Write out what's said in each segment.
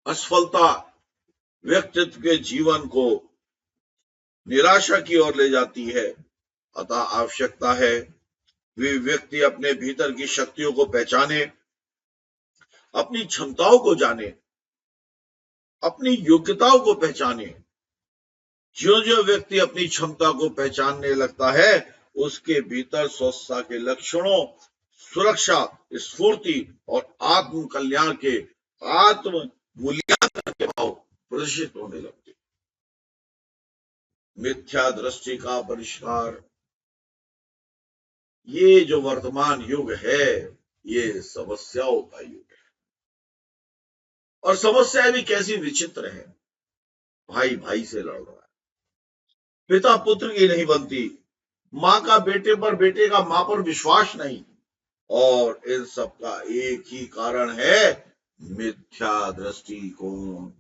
असफलता व्यक्तित्व के जीवन को निराशा की ओर ले जाती है। अतः आवश्यकता है वे व्यक्ति अपने भीतर की शक्तियों को पहचाने, अपनी क्षमताओं को जाने, अपनी योग्यताओं को पहचाने। जो जो व्यक्ति अपनी क्षमता को पहचानने लगता है, उसके भीतर स्वस्थता के लक्षणों, सुरक्षा, स्फूर्ति और आत्म कल्याण के आत्म मूल्यांकन के भाव प्रदर्शित होने लगते। मिथ्या दृष्टि का परिष्कार। ये जो वर्तमान युग है, ये समस्याओं का युग है। और समस्याएं भी कैसी विचित्र है। भाई भाई से लड़ रहा है, पिता पुत्र की नहीं बनती, मां का बेटे पर, बेटे का मां पर विश्वास नहीं। और इन सब का एक ही कारण है, मिथ्या दृष्टिकोण।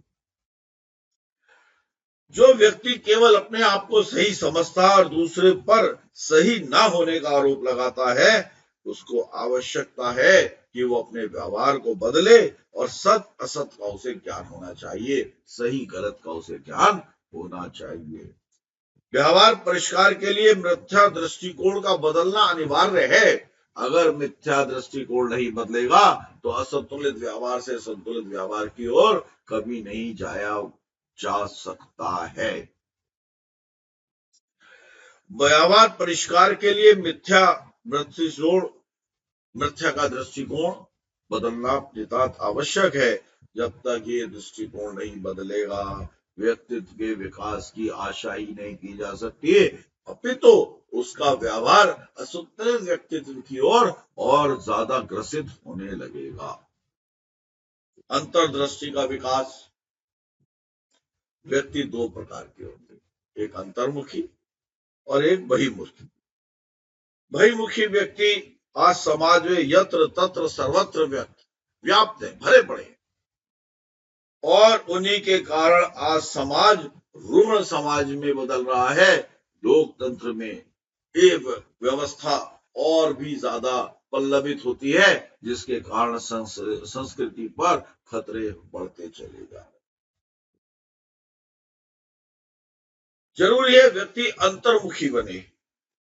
जो व्यक्ति केवल अपने आप को सही समझता और दूसरे पर सही ना होने का आरोप लगाता है, उसको आवश्यकता है कि वो अपने व्यवहार को बदले और सत असत का उसे ज्ञान होना चाहिए, सही गलत का उसे ज्ञान होना चाहिए। व्यवहार परिष्कार के लिए मिथ्या दृष्टिकोण का बदलना अनिवार्य है। अगर मिथ्या दृष्टिकोण नहीं बदलेगा तो असंतुलित व्यवहार से संतुलित व्यवहार की ओर कभी नहीं जाया जा सकता है। व्यवहार परिष्कार के लिए मिथ्या का दृष्टिकोण बदलना नितांत आवश्यक है। जब तक ये दृष्टिकोण नहीं बदलेगा, व्यक्तित्व के विकास की आशा ही नहीं की जा सकती, अपितु उसका व्यवहार असंतुलित व्यक्तित्व की ओर और ज्यादा ग्रसित होने लगेगा। अंतर्दृष्टि का विकास। व्यक्ति दो प्रकार के होते हैं, एक अंतर्मुखी और एक बहिर्मुखी। बहिर्मुखी व्यक्ति आज समाज में यत्र तत्र सर्वत्र व्याप्त है, भरे पड़े हैं। और उन्हीं के कारण आज समाज रुग्ण समाज में बदल रहा है। लोकतंत्र में एक व्यवस्था और भी ज्यादा पल्लवित होती है, जिसके कारण संस्कृति पर खतरे बढ़ते चले जा रहे। जरूरी है व्यक्ति अंतर्मुखी बने।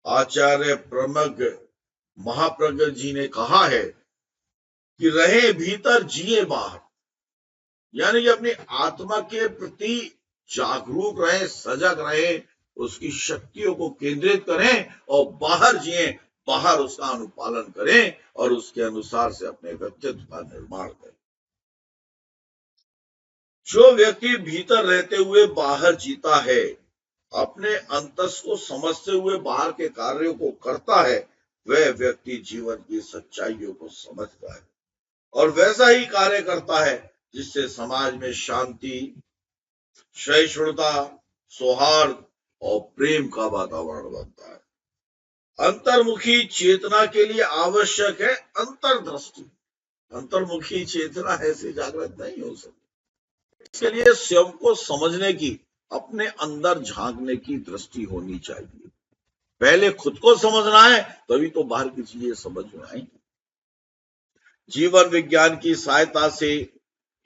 आचार्य प्रमग महाप्रज्ञ जी ने कहा है कि रहे भीतर जिए बाहर, यानी कि अपनी आत्मा के प्रति जागरूक रहे, सजग रहे, उसकी शक्तियों को केंद्रित करें और बाहर जिए, बाहर उसका अनुपालन करें और उसके अनुसार से अपने व्यक्तित्व का निर्माण करें। जो व्यक्ति भीतर रहते हुए बाहर जीता है, अपने अंतस को समझते हुए बाहर के कार्यों को करता है, वह व्यक्ति जीवन की सच्चाइयों को समझता है और वैसा ही कार्य करता है जिससे समाज में शांति, सहिष्णुता, सौहार्द और प्रेम का वातावरण बनता है। अंतर्मुखी चेतना के लिए आवश्यक है अंतर्दृष्टि। अंतर्मुखी चेतना ऐसे जागृत नहीं हो सकती। इसके लिए स्वयं को समझने की, अपने अंदर झांकने की दृष्टि होनी चाहिए। पहले खुद को समझना है, तभी तो बाहर की चीजें समझ में आएंगी। जीवन विज्ञान की सहायता से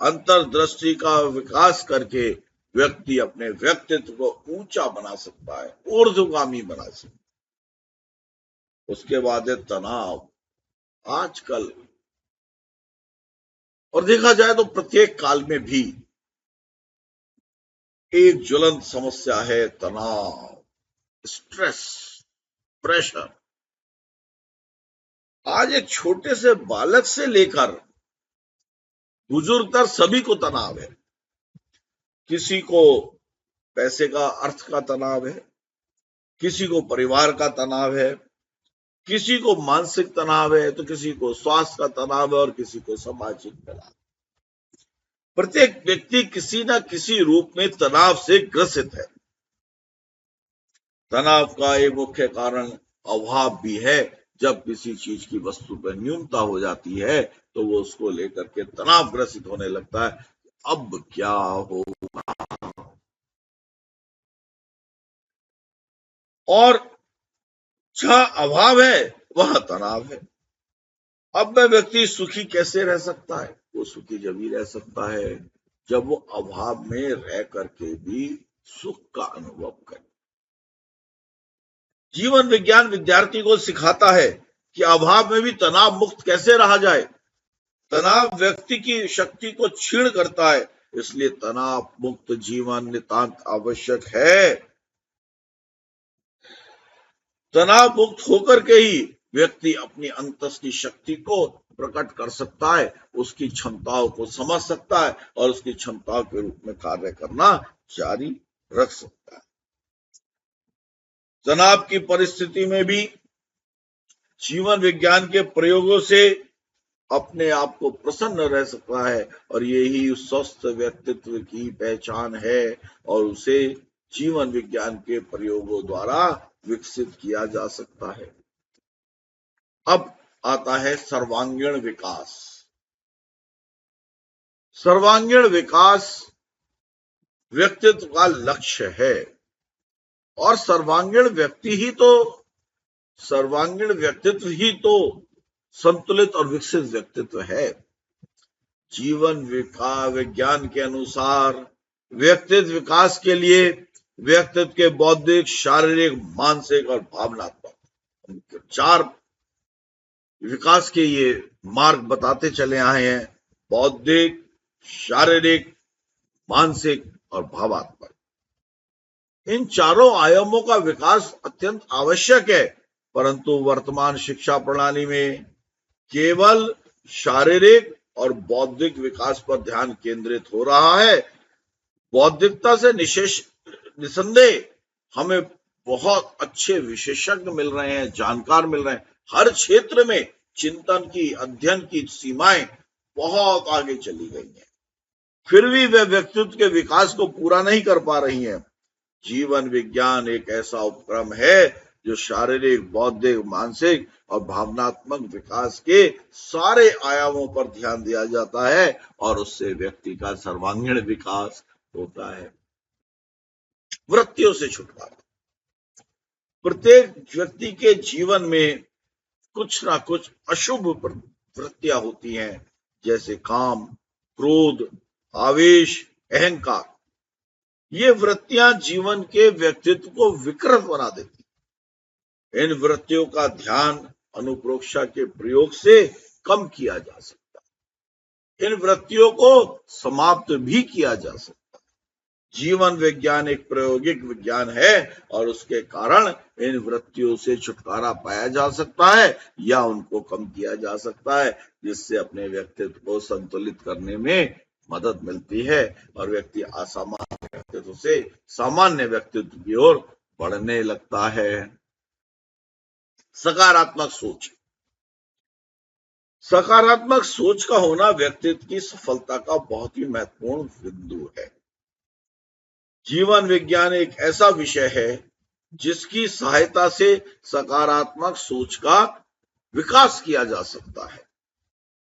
अंतर्दृष्टि का विकास करके व्यक्ति अपने व्यक्तित्व को ऊंचा बना सकता है, ऊर्ध्वगामी बना सकता है। उसके बाद है तनाव। आजकल और देखा जाए तो प्रत्येक काल में भी एक ज्वलंत समस्या है तनाव, स्ट्रेस, प्रेशर। आज एक छोटे से बालक से लेकर बुजुर्ग तक सभी को तनाव है। किसी को पैसे का, अर्थ का तनाव है, किसी को परिवार का तनाव है, किसी को मानसिक तनाव है, तो किसी को स्वास्थ्य का तनाव है और किसी को सामाजिक तनाव। प्रत्येक व्यक्ति किसी न किसी रूप में तनाव से ग्रसित है। तनाव का एक मुख्य कारण अभाव भी है। जब किसी चीज की वस्तु पर न्यूनता हो जाती है तो वो उसको लेकर के तनाव ग्रसित होने लगता है, अब क्या होगा। और जहां अभाव है वहां तनाव है। अब वह व्यक्ति सुखी कैसे रह सकता है? वो सुखी जब ही रह सकता है जब वो अभाव में रह करके भी सुख का अनुभव करे। जीवन विज्ञान विद्यार्थी को सिखाता है कि अभाव में भी तनाव मुक्त कैसे रहा जाए। तनाव व्यक्ति की शक्ति को क्षीण करता है, इसलिए तनाव मुक्त जीवन नितांत आवश्यक है। तनाव मुक्त होकर के ही व्यक्ति अपनी अंतस की शक्ति को प्रकट कर सकता है, उसकी क्षमताओं को समझ सकता है और उसकी क्षमताओं के रूप में कार्य करना जारी रख सकता है। तनाव की परिस्थिति में भी जीवन विज्ञान के प्रयोगों से अपने आप को प्रसन्न रह सकता है और यही उस स्वस्थ व्यक्तित्व की पहचान है और उसे जीवन विज्ञान के प्रयोगों द्वारा विकसित किया जा सकता है। अब आता है सर्वांगीण विकास। सर्वांगीण विकास व्यक्तित्व का लक्ष्य है और सर्वांगीण व्यक्तित्व ही तो संतुलित और विकसित व्यक्तित्व है। जीवन विज्ञान के अनुसार व्यक्तित्व विकास के लिए व्यक्तित्व के बौद्धिक, शारीरिक, मानसिक और भावनात्मक 4 विकास के ये मार्ग बताते चले आए हैं। बौद्धिक, शारीरिक, मानसिक और भावात्मक। इन चारों आयामों का विकास अत्यंत आवश्यक है, परंतु वर्तमान शिक्षा प्रणाली में केवल शारीरिक और बौद्धिक विकास पर ध्यान केंद्रित हो रहा है। बौद्धिकता से निसंदेह हमें बहुत अच्छे विशेषज्ञ मिल रहे हैं, जानकार मिल रहे हैं। हर क्षेत्र में चिंतन की, अध्ययन की सीमाएं बहुत आगे चली गई हैं, फिर भी वे व्यक्तित्व के विकास को पूरा नहीं कर पा रही हैं। जीवन विज्ञान एक ऐसा उपक्रम है जो शारीरिक, बौद्धिक, मानसिक और भावनात्मक विकास के सारे आयामों पर ध्यान दिया जाता है और उससे व्यक्ति का सर्वांगीण विकास होता है। वृत्तियों से छुटकारा। प्रत्येक व्यक्ति के जीवन में कुछ ना कुछ अशुभ वृत्तियां होती हैं, जैसे काम, क्रोध, आवेश, अहंकार। ये वृत्तियां जीवन के व्यक्तित्व को विकृत बना देती। इन वृत्तियों का ध्यान अनुप्रेक्षा के प्रयोग से कम किया जा सकता है। इन वृत्तियों को समाप्त भी किया जा सकता है। जीवन विज्ञान एक प्रायोगिक विज्ञान है और उसके कारण इन वृत्तियों से छुटकारा पाया जा सकता है या उनको कम किया जा सकता है, जिससे अपने व्यक्तित्व को संतुलित करने में मदद मिलती है और व्यक्ति असामान्य व्यक्तित्व से सामान्य व्यक्तित्व की ओर बढ़ने लगता है। सकारात्मक सोच। सकारात्मक सोच का होना व्यक्तित्व की सफलता का बहुत ही महत्वपूर्ण बिंदु है। जीवन विज्ञान एक ऐसा विषय है जिसकी सहायता से सकारात्मक सोच का विकास किया जा सकता है।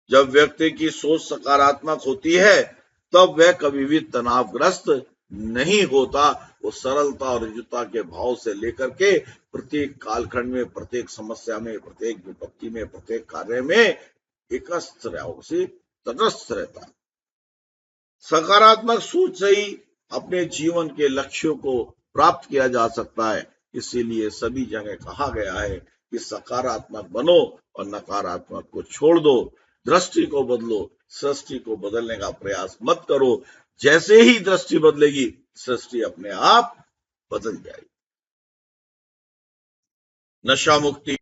जब व्यक्ति की सोच सकारात्मक होती है तब वह कभी भी तनावग्रस्त नहीं होता। वो सरलता और ऋजुता के भाव से लेकर के प्रत्येक कालखंड में, प्रत्येक समस्या में, प्रत्येक विपत्ति में, प्रत्येक कार्य में तटस्थ रहता है। सकारात्मक सोच से ही अपने जीवन के लक्ष्यों को प्राप्त किया जा सकता है। इसीलिए सभी जगह कहा गया है कि सकारात्मक बनो और नकारात्मक को छोड़ दो। दृष्टि को बदलो, सृष्टि को बदलने का प्रयास मत करो। जैसे ही दृष्टि बदलेगी, सृष्टि अपने आप बदल जाएगी। नशा मुक्ति।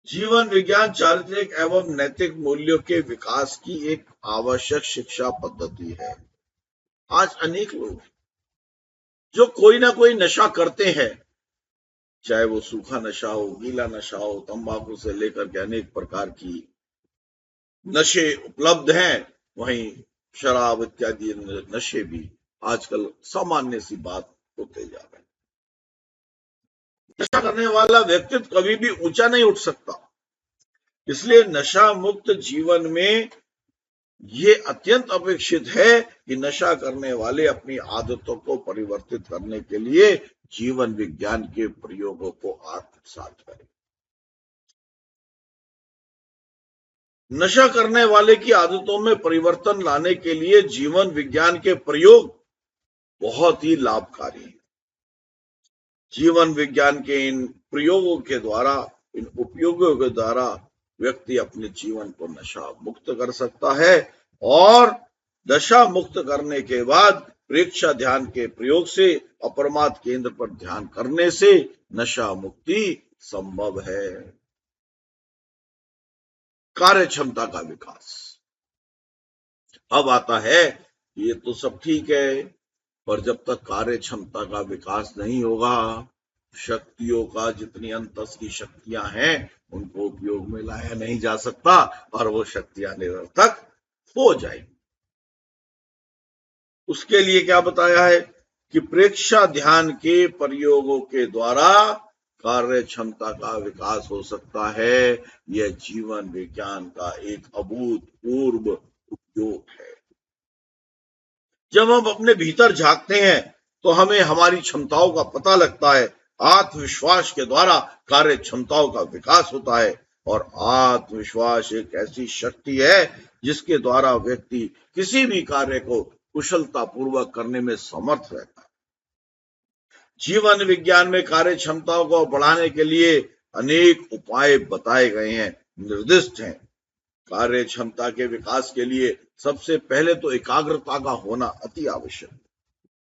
जीवन विज्ञान चारित्रिक एवं नैतिक मूल्यों के विकास की एक आवश्यक शिक्षा पद्धति है। आज अनेक लोग जो कोई ना कोई नशा करते हैं, चाहे वो सूखा नशा हो, गीला नशा हो, तंबाकू से लेकर के अनेक प्रकार की नशे उपलब्ध हैं। वहीं शराब इत्यादि नशे भी आजकल सामान्य सी बात होते जा रहे हैं। नशा करने वाला व्यक्तित्व कभी भी ऊंचा नहीं उठ सकता। इसलिए नशा मुक्त जीवन में ये अत्यंत अपेक्षित है कि नशा करने वाले अपनी आदतों को परिवर्तित करने के लिए जीवन विज्ञान के प्रयोगों को आत्मसात करें। नशा करने वाले की आदतों में परिवर्तन लाने के लिए जीवन विज्ञान के प्रयोग बहुत ही लाभकारी है। जीवन विज्ञान के इन प्रयोगों के द्वारा, इन उपयोगों के द्वारा व्यक्ति अपने जीवन को नशा मुक्त कर सकता है और नशा मुक्त करने के बाद प्रेक्षा ध्यान के प्रयोग से अपरमार्थ केंद्र पर ध्यान करने से नशा मुक्ति संभव है। कार्य क्षमता का विकास। अब आता है, ये तो सब ठीक है, पर जब तक कार्य क्षमता का विकास नहीं होगा, शक्तियों का जितनी अंतस की शक्तियां हैं उनको उपयोग में लाया नहीं जा सकता और वो शक्तियां निरर्थक हो जाएंगी। उसके लिए क्या बताया है कि प्रेक्षा ध्यान के प्रयोगों के द्वारा कार्य क्षमता का विकास हो सकता है। यह जीवन विज्ञान का एक अभूतपूर्व उपयोग है। जब हम अपने भीतर झांकते हैं तो हमें हमारी क्षमताओं का पता लगता है। आत्मविश्वास के द्वारा कार्य क्षमताओं का विकास होता है और आत्मविश्वास एक ऐसी शक्ति है जिसके द्वारा व्यक्ति किसी भी कार्य को कुशलता पूर्वक करने में समर्थ रहता है। जीवन विज्ञान में कार्य क्षमताओं को बढ़ाने के लिए अनेक उपाय बताए गए हैं, निर्दिष्ट हैं। कार्य क्षमता के विकास के लिए सबसे पहले तो एकाग्रता का होना अति आवश्यक है।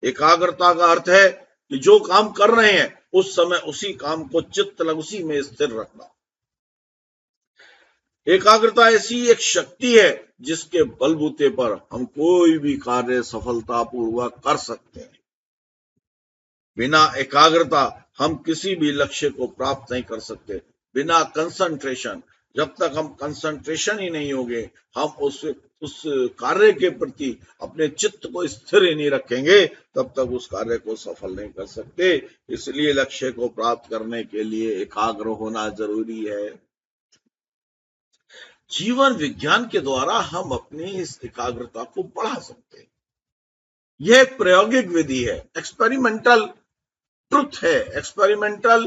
एकाग्रता का अर्थ है कि जो काम कर रहे हैं उस समय उसी काम को चित्त लग उसी में स्थिर रखना। एकाग्रता ऐसी एक शक्ति है जिसके बलबूते पर हम कोई भी कार्य सफलतापूर्वक कर सकते हैं। बिना एकाग्रता हम किसी भी लक्ष्य को प्राप्त नहीं कर सकते। बिना कंसंट्रेशन, जब तक हम कंसंट्रेशन ही नहीं होंगे, हम उस कार्य के प्रति अपने चित्त को स्थिर ही नहीं रखेंगे, तब तक उस कार्य को सफल नहीं कर सकते। इसलिए लक्ष्य को प्राप्त करने के लिए एकाग्र होना जरूरी है। जीवन विज्ञान के द्वारा हम अपनी इस एकाग्रता को बढ़ा सकते हैं। यह एक प्रायोगिक विधि है, एक्सपेरिमेंटल ट्रुथ है, एक्सपेरिमेंटल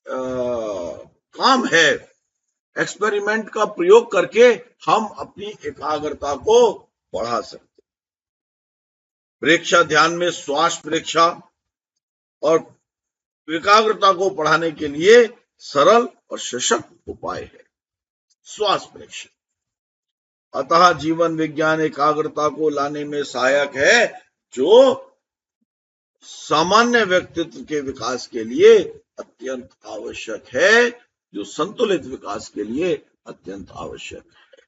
काम है। एक्सपेरिमेंट का प्रयोग करके हम अपनी एकाग्रता को बढ़ा सकते हैं। प्रेक्षा ध्यान में श्वास प्रेक्षा और एकाग्रता को बढ़ाने के लिए सरल और सशक्त उपाय है श्वास प्रेक्षा। अतः जीवन विज्ञान एकाग्रता को लाने में सहायक है, जो सामान्य व्यक्तित्व के विकास के लिए अत्यंत आवश्यक है, जो संतुलित विकास के लिए अत्यंत आवश्यक है।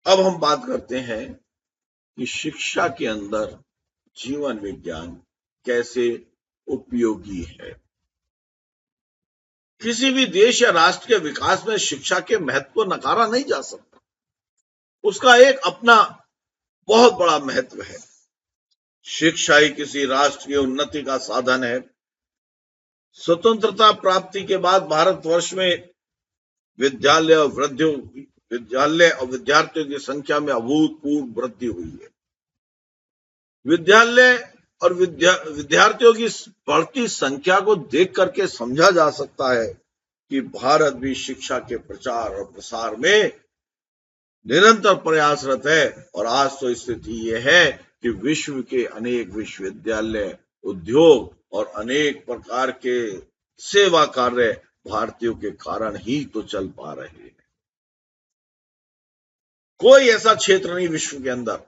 अब हम बात करते हैं कि शिक्षा के अंदर जीवन विज्ञान कैसे उपयोगी है। किसी भी देश या राष्ट्र के विकास में शिक्षा के महत्व को नकारा नहीं जा सकता। उसका एक अपना बहुत बड़ा महत्व है। शिक्षा ही किसी राष्ट्र की उन्नति का साधन है। स्वतंत्रता प्राप्ति के बाद भारतवर्ष में विद्यालय और विद्यार्थियों की संख्या में अभूतपूर्व वृद्धि हुई है। विद्यालय और विद्यार्थियों की बढ़ती संख्या को देख करके समझा जा सकता है कि भारत भी शिक्षा के प्रचार और प्रसार में निरंतर प्रयासरत है। और आज तो स्थिति यह है कि विश्व के अनेक विश्वविद्यालय, उद्योग और अनेक प्रकार के सेवा कार्य भारतीयों के कारण ही तो चल पा रहे हैं। कोई ऐसा क्षेत्र नहीं विश्व के अंदर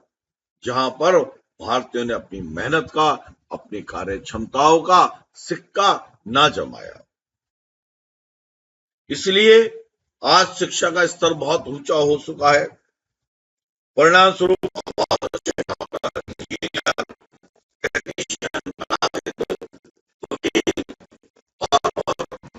जहां पर भारतीयों ने अपनी मेहनत का, अपनी कार्य क्षमताओं का सिक्का ना जमाया। इसलिए आज शिक्षा का स्तर बहुत ऊंचा हो चुका है। परिणाम स्वरूप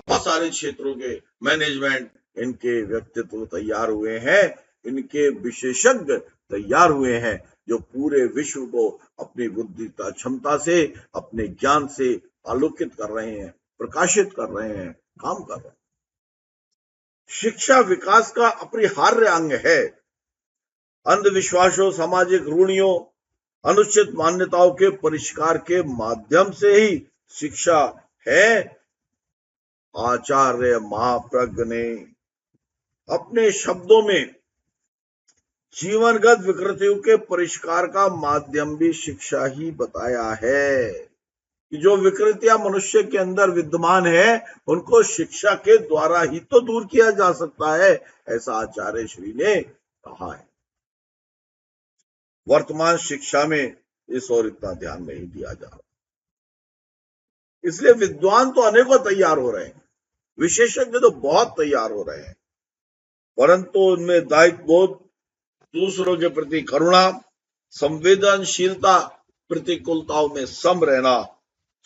बहुत सारे क्षेत्रों के मैनेजमेंट, इनके व्यक्तित्व तैयार हुए हैं, इनके विशेषज्ञ तैयार हुए हैं, जो पूरे विश्व को अपनी बुद्धिता क्षमता से, अपने ज्ञान से आलोकित कर रहे हैं, प्रकाशित कर रहे हैं, काम कर रहे हैं। शिक्षा विकास का अपरिहार्य अंग है। अंधविश्वासों, सामाजिक रूढ़ियों, अनुचित मान्यताओं के परिष्कार के माध्यम से ही शिक्षा है आचार्य महाप्रज्ञ ने अपने शब्दों में जीवनगत विकृतियों के परिष्कार का माध्यम भी शिक्षा ही बताया है कि जो विकृतियां मनुष्य के अंदर विद्यमान है उनको शिक्षा के द्वारा ही तो दूर किया जा सकता है, ऐसा आचार्य श्री ने कहा है। वर्तमान शिक्षा में इस ओर इतना ध्यान नहीं दिया जा रहा, इसलिए विद्वान तो अनेकों तैयार हो रहे हैं, विशेषज्ञ तो बहुत तैयार हो रहे हैं, परंतु उनमें दायित्व बोध, दूसरों के प्रति करुणा, संवेदनशीलता, प्रतिकूलताओं में सम रहना,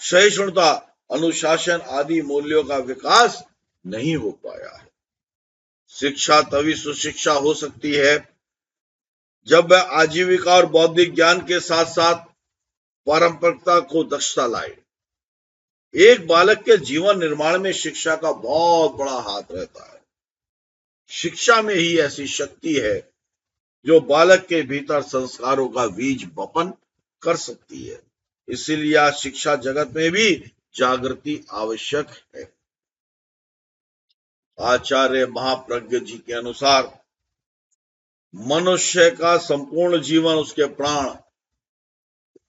सहिष्णुता, अनुशासन आदि मूल्यों का विकास नहीं हो पाया है। शिक्षा तभी सुशिक्षा हो सकती है जब वह आजीविका और बौद्धिक ज्ञान के साथ साथ पारंपरिकता को दक्षता लाए। एक बालक के जीवन निर्माण में शिक्षा का बहुत बड़ा हाथ रहता है। शिक्षा में ही ऐसी शक्ति है जो बालक के भीतर संस्कारों का बीज बपन कर सकती है। इसीलिए आज शिक्षा जगत में भी जागृति आवश्यक है। आचार्य महाप्रज्ञ जी के अनुसार मनुष्य का संपूर्ण जीवन उसके प्राण,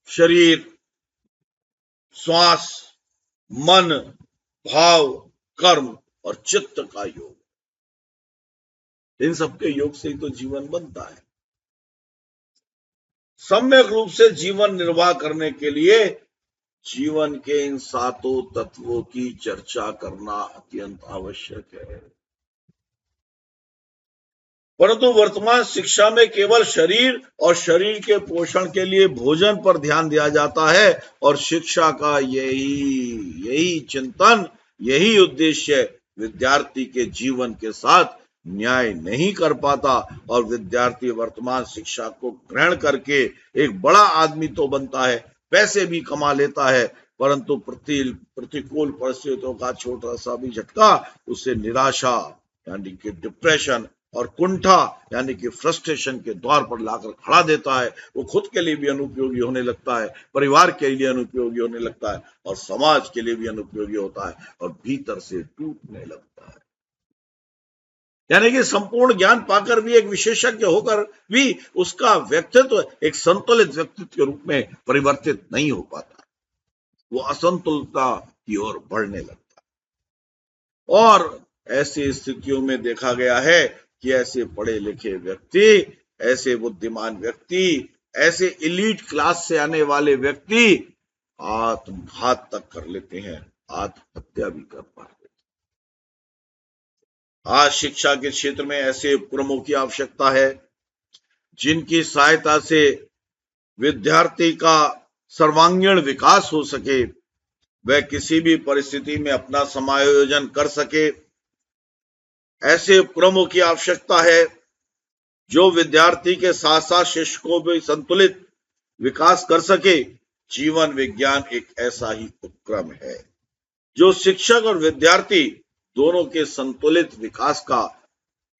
शरीर, श्वास, मन, भाव, कर्म और चित्त का योग, इन सबके योग से ही तो जीवन बनता है। सम्यक रूप से जीवन निर्वाह करने के लिए जीवन के इन सातों तत्वों की चर्चा करना अत्यंत आवश्यक है। परंतु वर्तमान शिक्षा में केवल शरीर और शरीर के पोषण के लिए भोजन पर ध्यान दिया जाता है और शिक्षा का यही चिंतन, यही उद्देश्य विद्यार्थी के जीवन के साथ न्याय नहीं कर पाता और विद्यार्थी वर्तमान शिक्षा को ग्रहण करके एक बड़ा आदमी तो बनता है, पैसे भी कमा लेता है, परंतु प्रतिकूल परिस्थितियों का छोटा सा भी झटका उसे निराशा यानी कि डिप्रेशन और कुंठा यानी कि फ्रस्ट्रेशन के द्वार पर लाकर खड़ा देता है। वो खुद के लिए भी अनुपयोगी होने लगता है, परिवार के लिए अनुपयोगी होने लगता है और समाज के लिए भी अनुपयोगी होता है और भीतर से टूटने लगता है। यानी कि संपूर्ण ज्ञान पाकर भी, एक विशेषज्ञ होकर भी उसका व्यक्तित्व एक संतुलित व्यक्तित्व के रूप में परिवर्तित नहीं हो पाता, वो असंतुलता की ओर बढ़ने लगता है। और ऐसी स्थितियों में देखा गया है कि ऐसे पढ़े लिखे व्यक्ति, ऐसे बुद्धिमान व्यक्ति, ऐसे एलीट क्लास से आने वाले व्यक्ति आत्मघात तक कर लेते हैं, आत्महत्या भी कर पाते हैं। आज शिक्षा के क्षेत्र में ऐसे उपक्रमों की आवश्यकता है जिनकी सहायता से विद्यार्थी का सर्वांगीण विकास हो सके, वह किसी भी परिस्थिति में अपना समायोजन कर सके। ऐसे उपक्रमों की आवश्यकता है जो विद्यार्थी के साथ साथ शिष्य को भी संतुलित विकास कर सके। जीवन विज्ञान एक ऐसा ही उपक्रम है जो शिक्षक और विद्यार्थी दोनों के संतुलित विकास का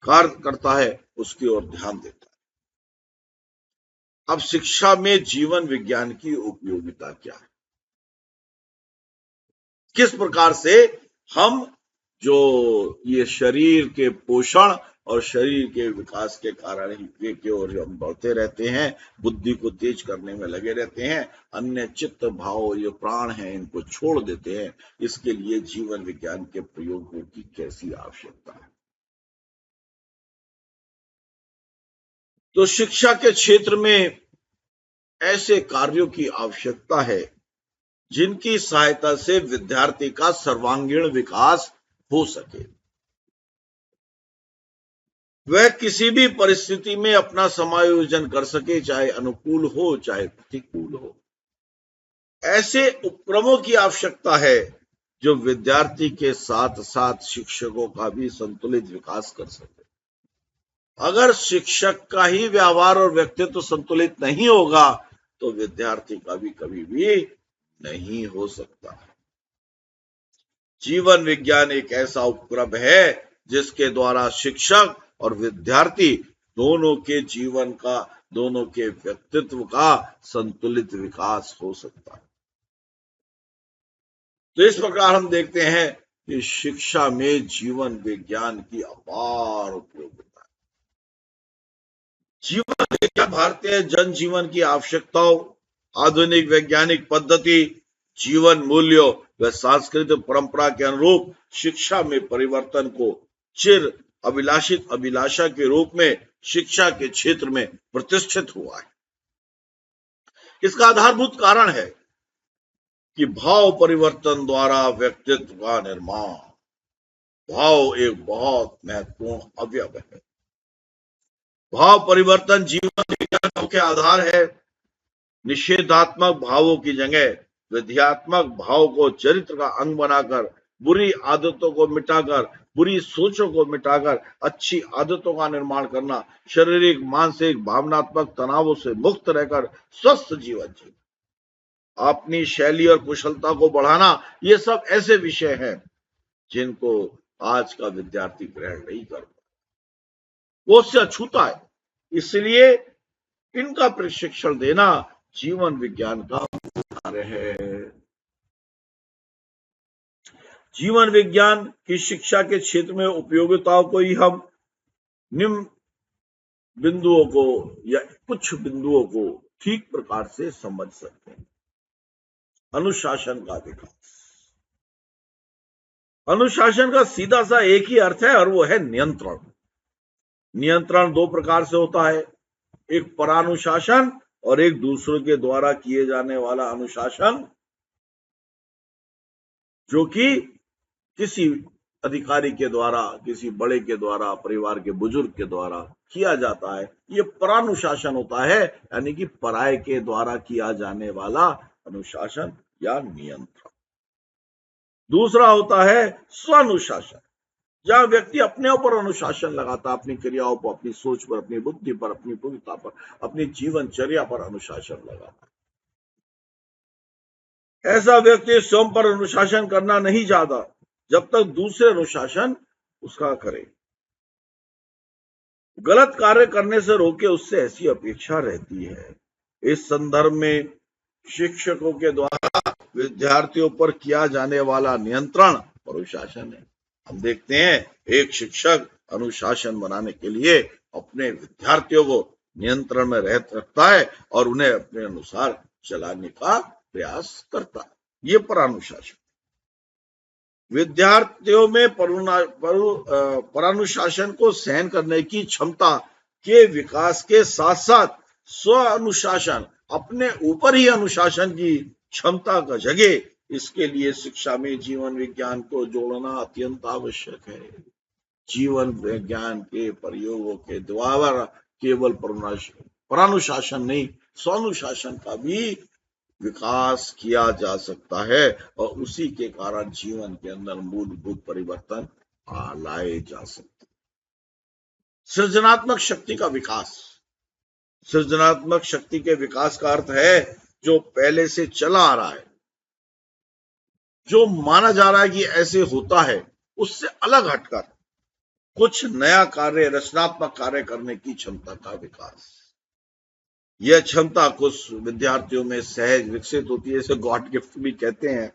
कार्य करता है, उसकी ओर ध्यान देता है। अब शिक्षा में जीवन विज्ञान की उपयोगिता क्या है, किस प्रकार से हम जो ये शरीर के पोषण और शरीर के विकास के कारण ही की ओर हम बढ़ते रहते हैं, बुद्धि को तेज करने में लगे रहते हैं, अन्य चित्त भाव ये प्राण हैं इनको छोड़ देते हैं। इसके लिए जीवन विज्ञान के प्रयोगों की कैसी आवश्यकता है। तो शिक्षा के क्षेत्र में ऐसे कार्यों की आवश्यकता है जिनकी सहायता से विद्यार्थी का सर्वांगीण विकास हो सके, वह किसी भी परिस्थिति में अपना समायोजन कर सके, चाहे अनुकूल हो चाहे प्रतिकूल हो। ऐसे उपक्रमों की आवश्यकता है जो विद्यार्थी के साथ साथ शिक्षकों का भी संतुलित विकास कर सके। अगर शिक्षक का ही व्यवहार और व्यक्तित्व संतुलित नहीं होगा तो विद्यार्थी का भी कभी भी नहीं हो सकता। जीवन विज्ञान एक ऐसा उपक्रम है जिसके द्वारा शिक्षक और विद्यार्थी दोनों के जीवन का, दोनों के व्यक्तित्व का संतुलित विकास हो सकता है। तो इस प्रकार हम देखते हैं कि शिक्षा में जीवन विज्ञान की अपार उपयोगिता है। जीवन विज्ञान भारतीय जनजीवन की आवश्यकताओं, आधुनिक वैज्ञानिक पद्धति, जीवन मूल्यों व सांस्कृतिक परंपरा के अनुरूप शिक्षा में परिवर्तन को चिर अभिलाषा के रूप में शिक्षा के क्षेत्र में प्रतिष्ठित हुआ है। इसका आधारभूत कारण है कि भाव परिवर्तन द्वारा व्यक्तित्व का निर्माण। भाव एक बहुत महत्वपूर्ण अवयव है। भाव परिवर्तन जीवन विज्ञान का मुख्य आधार है। निषेधात्मक भावों की जगह विध्यात्मक भाव को चरित्र का अंग बनाकर, बुरी आदतों को मिटाकर, बुरी सोचों को मिटाकर अच्छी आदतों का निर्माण करना, शारीरिक, मानसिक, भावनात्मक तनावों से मुक्त रहकर स्वस्थ जीवन जीना, अपनी शैली और कुशलता को बढ़ाना, ये सब ऐसे विषय हैं जिनको आज का विद्यार्थी ग्रहण नहीं कर पाता, वो उससे अछूता है। इसलिए इनका प्रशिक्षण देना जीवन विज्ञान का कार्य है। जीवन विज्ञान की शिक्षा के क्षेत्र में उपयोगिताओं को ही हम निम्न बिंदुओं को या कुछ बिंदुओं को ठीक प्रकार से समझ सकते हैं। अनुशासन का विकास। अनुशासन का सीधा सा एक ही अर्थ है और वो है नियंत्रण। नियंत्रण दो प्रकार से होता है, एक परानुशासन और एक दूसरों के द्वारा किए जाने वाला अनुशासन, जो कि किसी अधिकारी के द्वारा, किसी बड़े के द्वारा, परिवार के बुजुर्ग के द्वारा किया जाता है। ये परानुशासन होता है, यानी कि पराये के द्वारा किया जाने वाला अनुशासन या नियंत्रण। दूसरा होता है स्वानुशासन, जहां व्यक्ति अपने ऊपर अनुशासन लगाता है, अपनी क्रियाओं पर, अपनी सोच पर, अपनी बुद्धि पर, अपनी पूर्णता पर, अपनी जीवनचर्या पर अनुशासन लगाता है। ऐसा व्यक्ति स्वयं पर अनुशासन करना नहीं चाहता जब तक दूसरे अनुशासन उसका करे। गलत कार्य करने से रोके, उससे ऐसी अपेक्षा रहती है। इस संदर्भ में शिक्षकों के द्वारा विद्यार्थियों पर किया जाने वाला नियंत्रण अनुशासन है। हम देखते हैं एक शिक्षक अनुशासन बनाने के लिए अपने विद्यार्थियों को नियंत्रण में रखता है और उन्हें अपने अनुसार चलाने का प्रयास करता है। ये परानुशासन। विद्यार्थियों में परानुशासन को सहन करने की क्षमता के विकास के साथ साथ स्व अनुशासन, अपने ऊपर ही अनुशासन की क्षमता का जगे, इसके लिए शिक्षा में जीवन विज्ञान को जोड़ना अत्यंत आवश्यक है। जीवन विज्ञान के प्रयोगों के द्वारा केवल परानुशासन नहीं, स्वानुशासन का भी विकास किया जा सकता है और उसी के कारण जीवन के अंदर मूलभूत परिवर्तन लाए जा सकते हैं। सृजनात्मक शक्ति का विकास। सृजनात्मक शक्ति के विकास का अर्थ है जो पहले से चला आ रहा है, जो माना जा रहा है कि ऐसे होता है, उससे अलग हटकर कुछ नया कार्य, रचनात्मक कार्य करने की क्षमता का विकास। यह क्षमता कुछ विद्यार्थियों में सहज विकसित होती है, इसे गॉड गिफ्ट भी कहते हैं।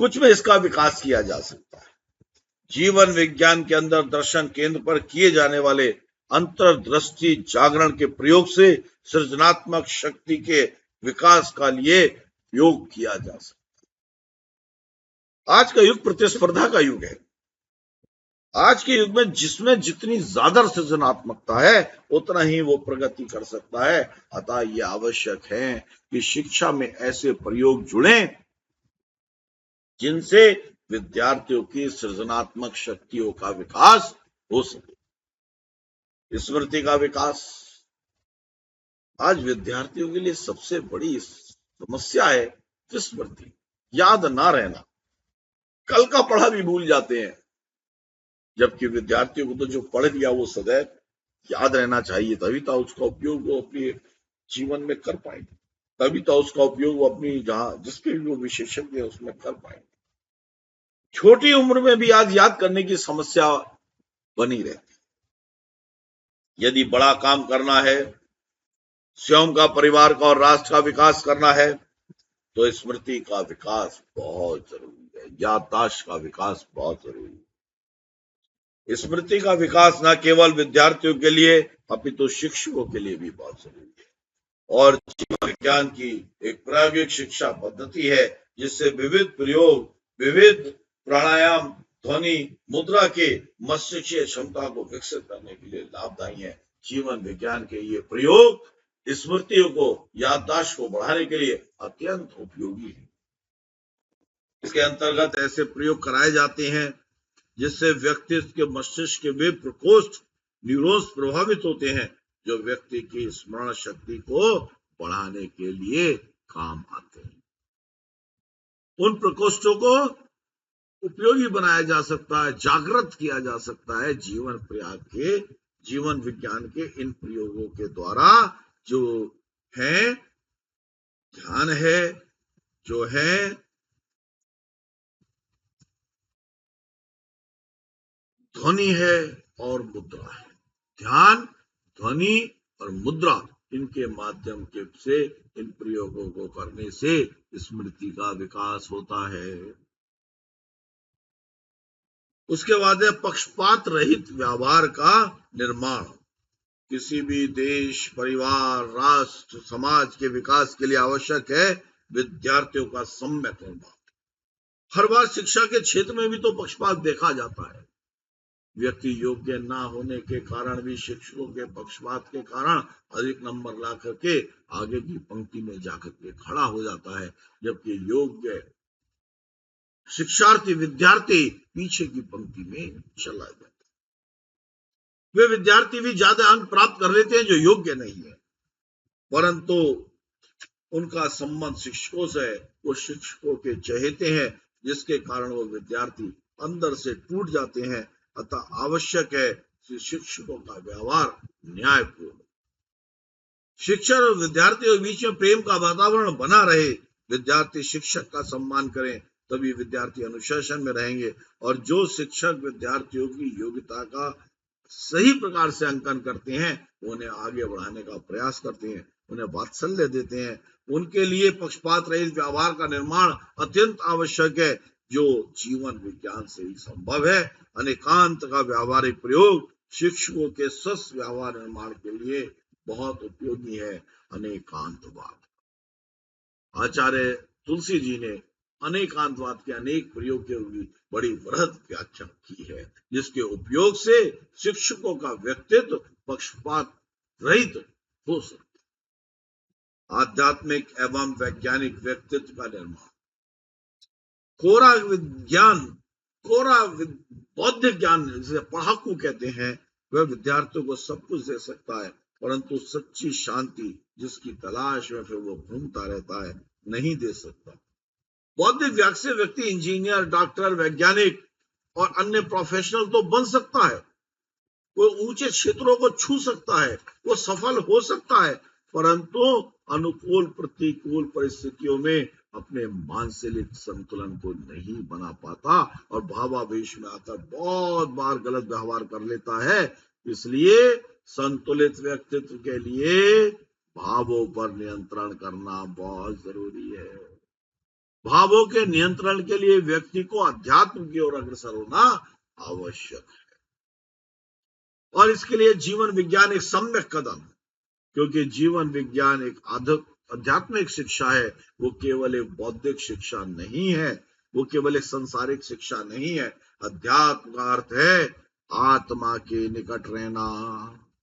कुछ में इसका विकास किया जा सकता है। जीवन विज्ञान के अंदर दर्शन केंद्र पर किए जाने वाले अंतर्दृष्टि जागरण के प्रयोग से सृजनात्मक शक्ति के विकास का लिए उपयोग किया जा सकता है। आज का युग प्रतिस्पर्धा का युग है। आज के युग में जिसमें जितनी ज्यादा सृजनात्मकता है उतना ही वो प्रगति कर सकता है। अतः ये आवश्यक है कि शिक्षा में ऐसे प्रयोग जुड़े जिनसे विद्यार्थियों की सृजनात्मक शक्तियों का विकास हो सके। स्मृति का विकास। आज विद्यार्थियों के लिए सबसे बड़ी समस्या है स्मृति, याद ना रहना। कल का पढ़ा भी भूल जाते हैं, जबकि विद्यार्थियों को तो जो पढ़ लिया वो सदैव याद रहना चाहिए, तभी तो उसका उपयोग वो अपने जीवन में कर पाएंगे, तभी तो उसका उपयोग वो अपनी जहां जिसके भी वो विशेषज्ञ है उसमें कर पाएंगे। छोटी उम्र में भी आज याद करने की समस्या बनी रहती है। यदि बड़ा काम करना है, स्वयं का, परिवार का और राष्ट्र का विकास करना है, तो स्मृति का विकास बहुत जरूरी है। है। याददाश्त का विकास बहुत जरूरी है। स्मृति का विकास न केवल विद्यार्थियों के लिए अपितु शिक्षकों के लिए भी बहुत जरूरी है। और जीवन विज्ञान की एक प्रायोगिक शिक्षा पद्धति है जिससे विविध प्रयोग, विविध प्राणायाम, ध्वनि, मुद्रा के मस्तिष्कीय क्षमता को विकसित करने के लिए लाभदायी है। जीवन विज्ञान के ये प्रयोग स्मृतियों को, याददाश्त को बढ़ाने के लिए अत्यंत उपयोगी है। इसके अंतर्गत ऐसे प्रयोग कराए जाते हैं जिससे व्यक्ति के मस्तिष्क के वे प्रकोष्ठ, न्यूरॉन्स प्रभावित होते हैं जो व्यक्ति की स्मरण शक्ति को बढ़ाने के लिए काम आते हैं। उन प्रकोष्ठों को उपयोगी बनाया जा सकता है, जागृत किया जा सकता है जीवन विज्ञान के इन प्रयोगों के द्वारा, जो है ध्यान है, जो है ध्वनि है और मुद्रा है। ध्यान, ध्वनि और मुद्रा, इनके माध्यम से इन प्रयोगों को करने से स्मृति का विकास होता है। उसके बाद है पक्षपात रहित व्यवहार का निर्माण। किसी भी देश, परिवार, राष्ट्र, समाज के विकास के लिए आवश्यक है विद्यार्थियों का सम्यक निर्माण। हर बार शिक्षा के क्षेत्र में भी तो पक्षपात देखा जाता है। व्यक्ति योग्य ना होने के कारण भी शिक्षकों के पक्षपात के कारण अधिक नंबर ला करके आगे की पंक्ति में जाकर के खड़ा हो जाता है, जबकि योग्य शिक्षार्थी विद्यार्थी पीछे की पंक्ति में चला जाता है। वे विद्यार्थी भी ज्यादा अंक प्राप्त कर लेते हैं जो योग्य नहीं है, परंतु उनका संबंध शिक्षकों से, वो शिक्षकों के चहेते हैं, जिसके कारण वो विद्यार्थी अंदर से टूट जाते हैं। अतः आवश्यक है कि शिक्षकों का व्यवहार न्यायपूर्ण, शिक्षक और विद्यार्थियों के बीच में प्रेम का वातावरण बना रहे। विद्यार्थी शिक्षक का सम्मान करें, तभी विद्यार्थी अनुशासन में रहेंगे। और जो शिक्षक विद्यार्थियों की योग्यता का सही प्रकार से अंकन करते हैं, उन्हें आगे बढ़ाने का प्रयास करते हैं, उन्हें वात्सल्य देते हैं। उनके लिए पक्षपात रहित व्यवहार का निर्माण अत्यंत आवश्यक है, जो जीवन विज्ञान से ही संभव है। अनेकांत का व्यावहारिक प्रयोग शिक्षकों के स्वस्थ व्यवहार निर्माण के लिए बहुत उपयोगी है। अनेकांतवाद, आचार्य तुलसी जी ने अनेकांतवाद के अनेक प्रयोग की बड़ी वृहद व्याख्या की है, जिसके उपयोग से शिक्षकों का व्यक्तित्व पक्षपात रहित हो सकता। आध्यात्मिक एवं वैज्ञानिक व्यक्तित्व का निर्माण। कोरा विज्ञान, कोरा बौद्धिक ज्ञान जिसे पढ़ाकू कहते हैं, वह विद्यार्थियों को सब कुछ दे सकता है, परंतु सच्ची शांति जिसकी तलाश में फिर वो घूमता रहता है, नहीं दे सकता। बौद्धिक व्याख्या से व्यक्ति इंजीनियर, डॉक्टर, वैज्ञानिक और अन्य प्रोफेशनल तो बन सकता है, वो ऊंचे क्षेत्रों को छू सकता है, वो सफल हो सकता है, परंतु अनुकूल प्रतिकूल परिस्थितियों में अपने मानसिक संतुलन को नहीं बना पाता और भावावेश में आकर बहुत बार गलत व्यवहार कर लेता है। इसलिए संतुलित व्यक्तित्व के लिए भावों पर नियंत्रण करना बहुत जरूरी है। भावों के नियंत्रण के लिए व्यक्ति को अध्यात्म की ओर अग्रसर होना आवश्यक है, और इसके लिए जीवन विज्ञान एक सम्यक कदम है, क्योंकि जीवन विज्ञान एक आध्यात्मिक शिक्षा है। वो केवल एक बौद्धिक शिक्षा नहीं है, वो केवल एक संसारिक शिक्षा नहीं है। अध्यात्म का अर्थ है आत्मा के निकट रहना,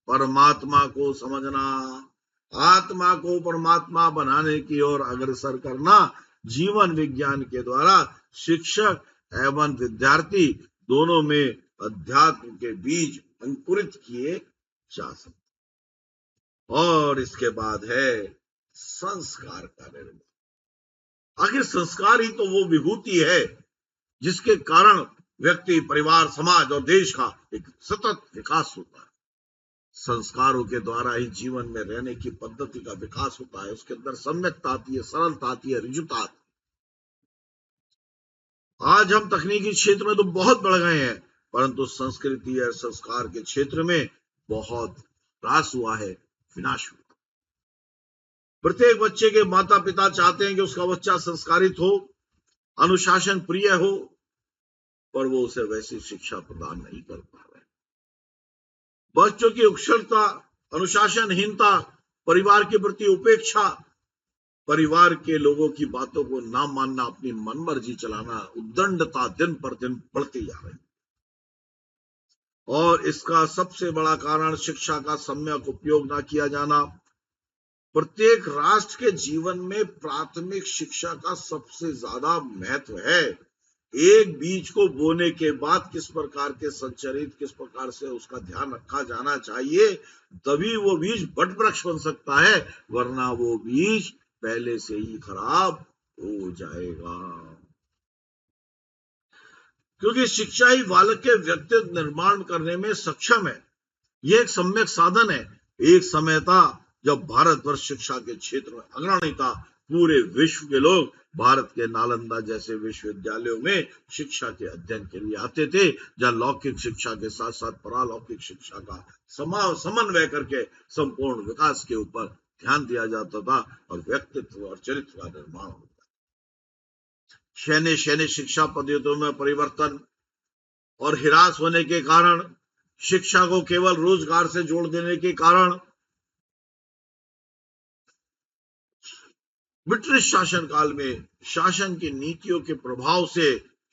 परमात्मा को समझना, आत्मा को परमात्मा बनाने की ओर अग्रसर करना। जीवन विज्ञान के द्वारा शिक्षक एवं विद्यार्थी दोनों में अध्यात्म के बीज अंकुरित किए जा सकते। और इसके बाद है संस्कार का निर्माण। आखिर संस्कार ही तो वो विभूति है जिसके कारण व्यक्ति, परिवार, समाज और देश का एक सतत विकास होता है। संस्कारों के द्वारा ही जीवन में रहने की पद्धति का विकास होता है, उसके अंदर सम्यकता आती है, सरलता आती है, रिजुता आती है। आज हम तकनीकी क्षेत्र में तो बहुत बढ़ गए हैं, परंतु संस्कृति और संस्कार के क्षेत्र में बहुत ह्रास हुआ है, विनाश हुआ। प्रत्येक बच्चे के माता पिता चाहते हैं कि उसका बच्चा संस्कारित हो, अनुशासन प्रिय हो, पर वो उसे वैसी शिक्षा प्रदान नहीं कर पा रहे। बच्चों की उछलता, अनुशासनहीनता, परिवार के प्रति उपेक्षा, परिवार के लोगों की बातों को ना मानना, अपनी मनमर्जी चलाना, उद्दंडता दिन पर दिन बढ़ती जा रही। और इसका सबसे बड़ा कारण शिक्षा का सम्यक उपयोग ना किया जाना। प्रत्येक राष्ट्र के जीवन में प्राथमिक शिक्षा का सबसे ज्यादा महत्व है। एक बीज को बोने के बाद किस प्रकार के संचरित, किस प्रकार से उसका ध्यान रखा जाना चाहिए, तभी वो बीज वट वृक्ष बन सकता है, वरना वो बीज पहले से ही खराब हो जाएगा। क्योंकि शिक्षा ही बालक के व्यक्तित्व निर्माण करने में सक्षम है। यह एक सम्यक साधन है। एक समय था जब भारतवर्ष शिक्षा के क्षेत्र में अग्रणी था। पूरे विश्व के लोग भारत के नालंदा जैसे विश्वविद्यालयों में शिक्षा के अध्ययन के लिए आते थे, जहां लौकिक शिक्षा के साथ साथ परालौकिक शिक्षा का समन्वय करके संपूर्ण विकास के ऊपर ध्यान दिया जाता था और व्यक्तित्व और चरित्र का निर्माण होता। शैन्य शिक्षा पद्धतियों में परिवर्तन और हिरास होने के कारण, शिक्षा को केवल रोजगार से जोड़ देने के कारण, ब्रिटिश शासन काल में शासन की नीतियों के प्रभाव से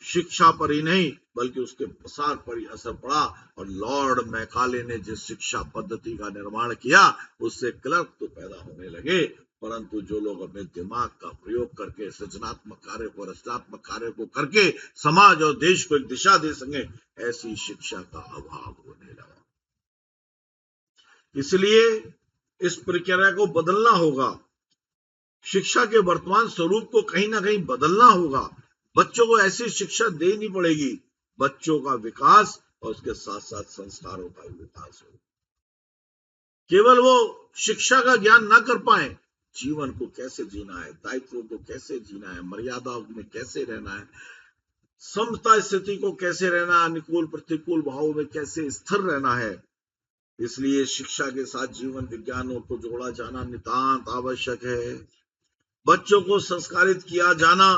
शिक्षा पर ही नहीं बल्कि उसके प्रसार पर ही असर पड़ा। और लॉर्ड मैकाले ने जिस शिक्षा पद्धति का निर्माण किया, उससे क्लर्क तो पैदा होने लगे, परंतु जो लोग अपने दिमाग का प्रयोग करके सृजनात्मक कार्य को, रचनात्मक कार्य को करके समाज और देश को एक दिशा दे सके, ऐसी शिक्षा का अभाव होने लगा। इसलिए इस प्रक्रिया को बदलना होगा। शिक्षा के वर्तमान स्वरूप को कहीं ना कहीं बदलना होगा। बच्चों को ऐसी शिक्षा देनी पड़ेगी, बच्चों का विकास और उसके साथ साथ संस्कारों का विकास हो। केवल वो शिक्षा का ज्ञान ना कर पाए, जीवन को कैसे जीना है, दायित्वों को कैसे जीना है, मर्यादाओं में कैसे रहना है, समता स्थिति को कैसे रहना, अनुकूल प्रतिकूल भावों में कैसे स्थिर रहना है। इसलिए शिक्षा के साथ जीवन विज्ञानों को जोड़ा जाना नितांत आवश्यक है। बच्चों को संस्कारित किया जाना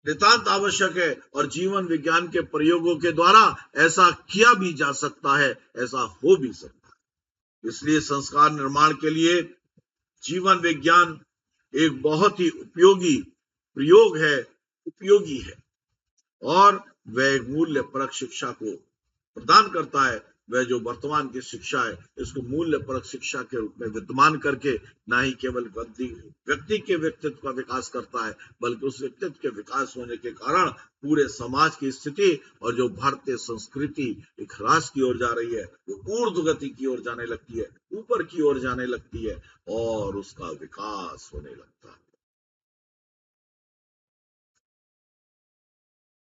नितांत आवश्यक है और जीवन विज्ञान के प्रयोगों के द्वारा ऐसा किया भी जा सकता है, ऐसा हो भी सकता है। इसलिए संस्कार निर्माण के लिए जीवन विज्ञान एक बहुत ही उपयोगी प्रयोग है, उपयोगी है और वह एक मूल्यपरक शिक्षा को प्रदान करता है। वह जो वर्तमान की शिक्षा है, इसको मूल्यपरक शिक्षा के रूप में विद्यमान करके न ही केवल व्यक्ति के व्यक्तित्व का विकास करता है, बल्कि उस व्यक्तित्व के विकास होने के कारण पूरे समाज की स्थिति और जो भारतीय संस्कृति एक ह्रास की ओर जा रही है, वो ऊर्ध्व गति की ओर जाने लगती है, ऊपर की ओर जाने लगती है और उसका विकास होने लगता है।